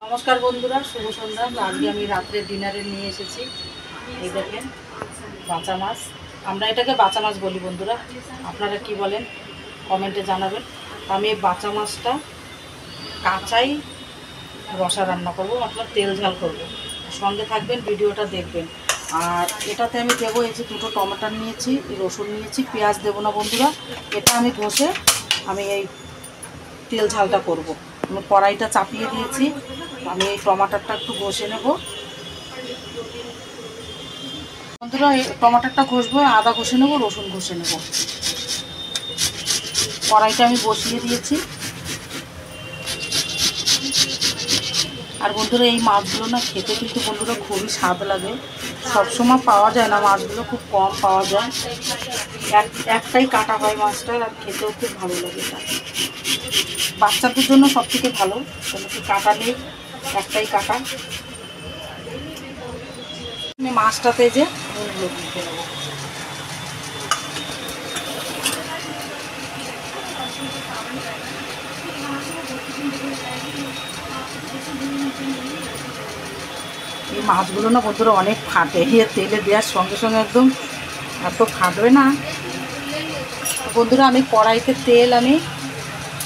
নমস্কার বন্ধুরা, শুভ সন্ধ্যা। আজকে আমি রাত্রে ডিনারে নিয়ে এসেছি, এই দেখেন বাঁচা মাছ। আমরা এটাকে বাঁচা মাছ বলি বন্ধুরা, আপনারা কি বলেন কমেন্টে জানাবেন। আমি এই বাঁচা মাছটা কাঁচাই রসা রান্না করব, মতলব তেল ঝাল করব। সঙ্গে থাকবেন, ভিডিওটা দেখবেন। আর এটাতে আমি দেবো এই যে দুটো টমেটো নিয়েছি, রসুন নিয়েছি, পেঁয়াজ দেবো না বন্ধুরা। এটা আমি ঘষে আমি এই তেল ঝালটা করব। আমি কড়াইটা চাপিয়ে দিয়েছি, আমি এই টমাটারটা একটু ঘষে নেব বন্ধুরা। এই টমাটারটা ঘষবো, আদা ঘষে নেব, রসুন ঘষে নেব। কড়াইটা আমি বসিয়ে দিয়েছি। আর বন্ধুরা এই মাছগুলো না খেতে কিন্তু বন্ধুরা খুবই স্বাদ লাগে। সবসময় পাওয়া যায় না মাছগুলো, খুব কম পাওয়া যায়। একটাই কাটা হয় মাছটা, আর খেতেও খুব ভালো লাগে। এটা বাচ্চাদের জন্য সব থেকে ভালো, কোনো কি কাটা নেই, একটাই কাটা। আমি মাছটাতে যে নুনগুলো দিতে নেব। এই মাছগুলো না বন্ধুরা অনেক ফাটে, তেলে দেওয়ার সঙ্গে সঙ্গে একদম এত ফাটবে না বন্ধুরা। আমি কড়াইতে তেল আমি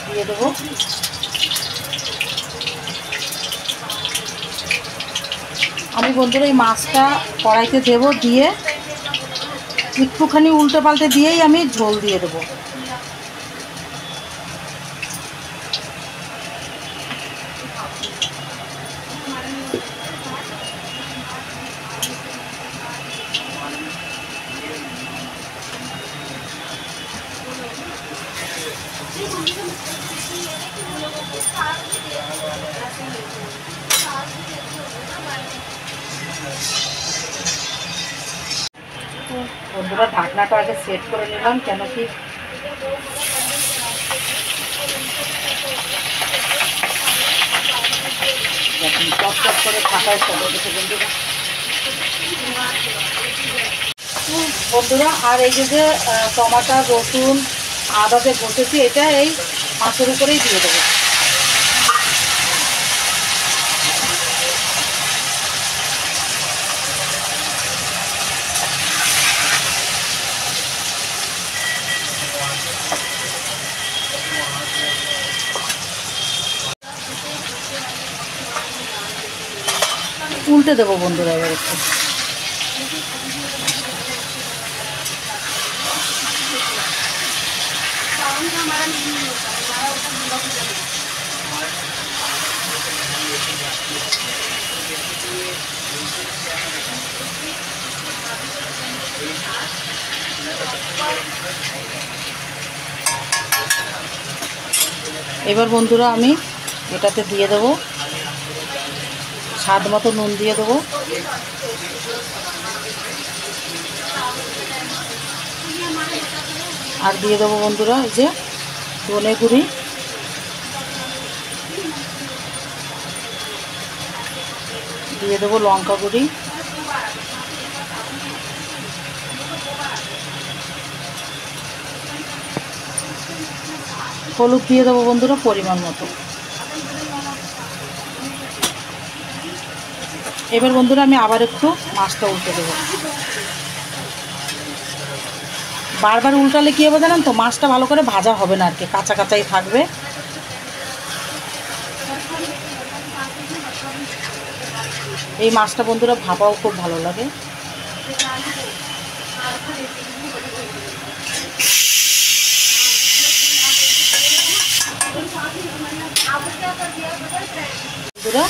দিয়ে দেবো। আমি বন্ধুরা এই মাছটা কড়াইতে দেব, দিয়ে একটুখানি উল্টে পাল্টে দিয়েই আমি ঝোল দিয়ে দেবো। বন্ধুরা ঢাকনাটা আগে সেট করে নিলাম, কেন কি চপ চপ করে থাকায় চলে গেছে বন্ধুরা। বন্ধুরা আর এই যে টমাটো, রসুন, আদা যে ঘষেছি, এটা এই মাছের উপরেই দিয়ে দেবো। উল্টে দেবো বন্ধুরা এবার একটু। এবার বন্ধুরা আমি এটাতে দিয়ে দেবো স্বাদ মতো নুন দিয়ে দেবো। আর দিয়ে দেবো বন্ধুরা এই যে ধনে গুঁড়ি, দিয়ে দেবো লঙ্কা গুঁড়ি, হলুদ দিয়ে দেবো বন্ধুরা পরিমাণ মতো। এবার বন্ধুরা আমি আবার একটু মাছটা উল্টে দেবো। বারবার উল্টালে কী হবে জানেন তো, মাছটা ভালো করে ভাজা হবে না আর কি, কাঁচা কাঁচাই থাকবে। এই মাছটা বন্ধুরা ভাপাও খুব ভালো লাগে। বন্ধুরা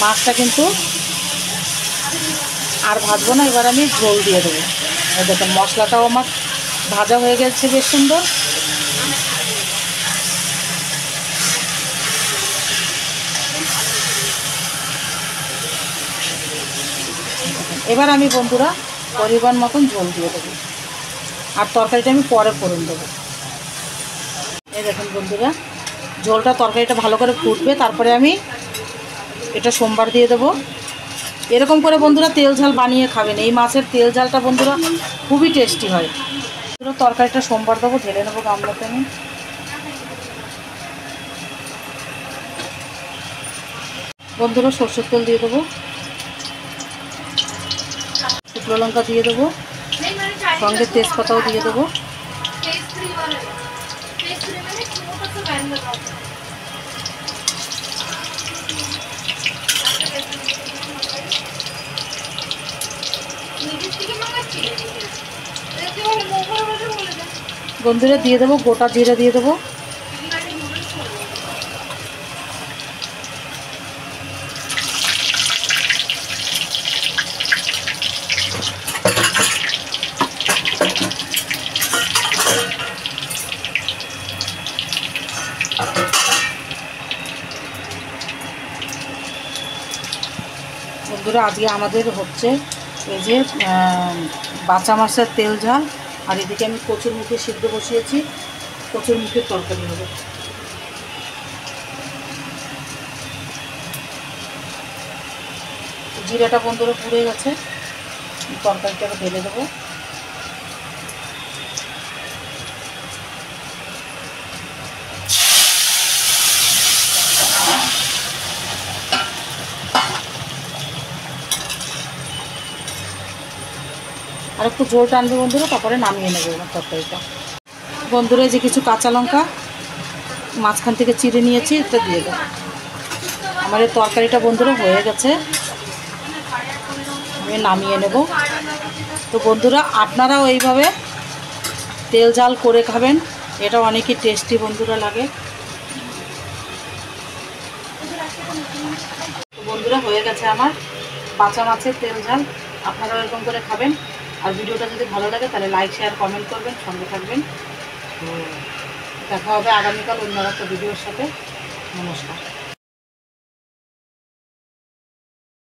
মাছটা কিন্তু আর ভাজবো না, এবার আমি ঝোল দিয়ে দেবো। দেখেন মশলাটাও আমার ভাজা হয়ে গেছে বেশ সুন্দর। এবার আমি বন্ধুরা পরিমাণ মতন ঝোল দিয়ে দেবো, আর তরকারিটা আমি পরে ফোড়ন দেবো। এই দেখুন বন্ধুরা ঝোলটা, তরকারিটা ভালো করে ফুটবে, তারপরে আমি এটা সোমবার দিয়ে দেবো। এরকম করে বন্ধুরা তেল ঝাল বানিয়ে খাবেন, এই মাছের তেল ঝালটা বন্ধুরা খুবই টেস্টি হয়। তরকারিটা সোমবার দেবো, ঢেলে নেবো গামলাতে আমি। বন্ধুরা সরষের তেল দিয়ে দেবো, শুকনো লঙ্কা দিয়ে দেবো, সঙ্গে তেজপাতাও দিয়ে দেবো। বন্ধুরা দিয়ে দেবো গোটা জিরা দিয়ে দেবো, বন্ধুরা আজকে আমাদের হচ্ছে এই যে বাঁচা মাছের তেল ঝাল, আর এদিকে আমি কচুর মুখে সিদ্ধ বসিয়েছি, কচুর মুখের তরকারি হবে। জিরাটা বন্ধুরা পুড়ে গেছে, তরকারিটাকে ঢেলে দেবো। আর একটু ঝোল টানবে বন্ধুরা, তারপরে নামিয়ে নেবো আমার তরকারিটা। বন্ধুরা যে কিছু কাঁচা লঙ্কা মাঝখান থেকে চিড়ে নিয়েছি, এটা দিয়ে দেবো। আমার এই তরকারিটা বন্ধুরা হয়ে গেছে, আমি নামিয়ে নেব। তো বন্ধুরা আপনারাও এইভাবে তেল ঝাল করে খাবেন, এটা অনেকই টেস্টি বন্ধুরা লাগে। তো বন্ধুরা হয়ে গেছে আমার বাঁচা মাছের তেল ঝাল, আপনারাও এরকম করে খাবেন। আর ভিডিওটা যদি ভালো লাগে তাহলে লাইক শেয়ার কমেন্ট করবেন, সঙ্গে থাকবেন। তো দেখা হবে আগামীকাল অন্য একটা ভিডিওর সাথে। নমস্কার।